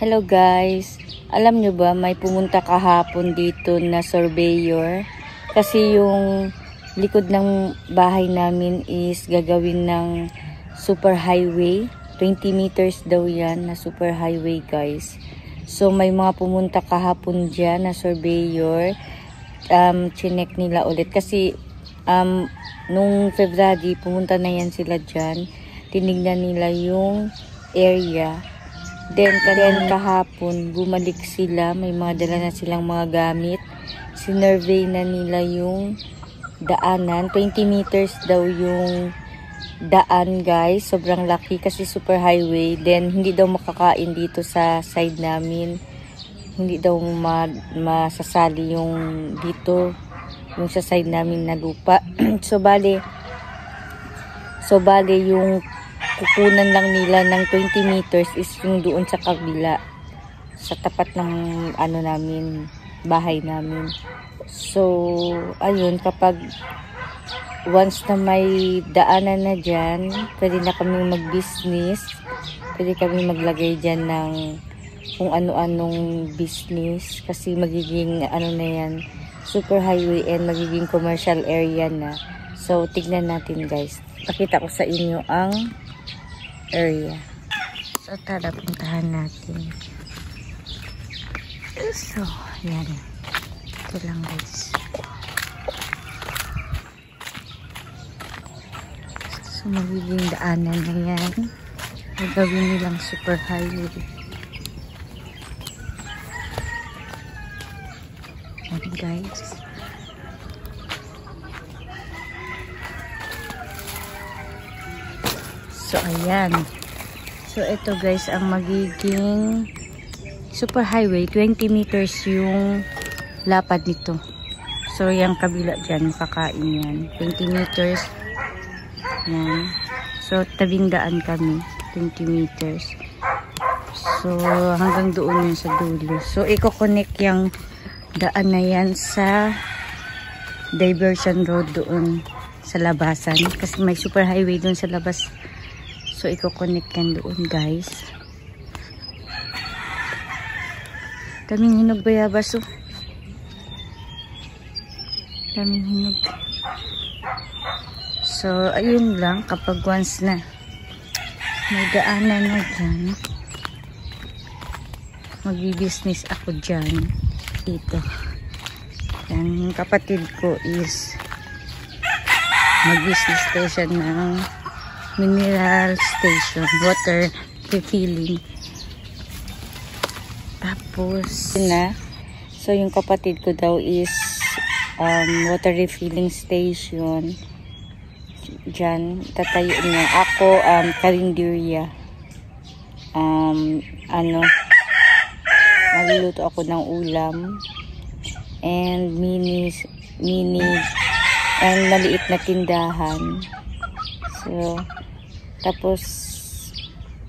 Hello guys, alam nyo ba may pumunta kahapon dito na surveyor kasi yung likod ng bahay namin is gagawin ng super highway. 20 meters daw yan na super highway guys. So may mga pumunta kahapon dyan na surveyor. Chinek nila ulit kasi nung February pumunta na yan sila dyan. Tinignan nila yung area. Then kahapon bumalik sila, may mga dala na silang mga gamit. Sinurvey na nila yung daanan. 20 meters daw yung daan guys. Sobrang laki kasi super highway. Then hindi daw makakain dito sa side namin. Hindi daw masasali yung dito, yung sa side namin na lupa. So bale yung kukunan lang nila ng 20 meters is yung doon sa kabila, sa tapat ng namin, bahay namin. So ayun, kapag once na may daanan na dyan, pwede na kami mag-business, pwede kami maglagay dyan ng kung ano-anong business kasi magiging na yan, super highway and magiging commercial area na. So tignan natin guys, pakita ko sa inyo ang area. So tara, puntahan natin. So yan, ito lang guys. So magiging daanan na yan, gagawin nilang super highway. Yan guys. So ayan. So ito guys ang magiging super highway. 20 meters yung lapad nito. So yung kabila dyan, makakain yan. 20 meters. Yan. So tabing daan kami. 20 meters. So hanggang doon yun sa dulo. So i-connect yung daan na yan sa diversion road doon sa labasan. Kasi may super highway doon sa labas. So, i-connect yan doon, guys. Daming hinog bayabas, oh. Daming hinog. So, ayun lang. Kapag once na may daanan na dyan, magbi-business ako dyan. Dito. Yan, yung kapatid ko is mag-business station ng mineral station, water refilling. Tapos na, so yung kapatid ko daw is water refilling station dyan, tatayo niya. Ako karinderya, magluluto ako ng ulam and mini and maliit na tindahan. So tapos,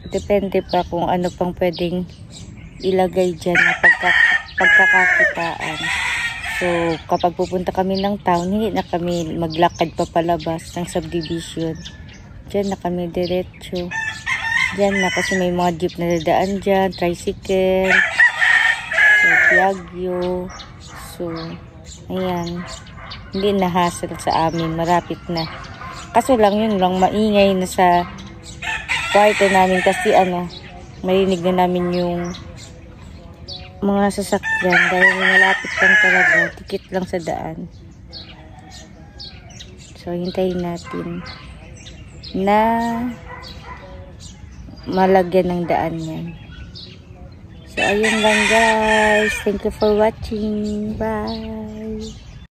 depende pa kung ano pang pwedeng ilagay dyan na pagkakakitaan. So, kapag pupunta kami ng town, hindi na kami maglakad pa palabas ng subdivision. Dyan na kami diretso. Dyan na kasi may mga jeep na dadaan dyan, tricycle, so, piagyo. So, ayan. Hindi na hassle sa amin. Marapit na. Kaso lang yun lang, maingay na sa kwarto namin kasi marinig na namin yung mga sasakyan dahil malapit lang talaga, tikit lang sa daan. So hintayin natin na malagyan ng daan yan. So ayun lang guys, thank you for watching, bye.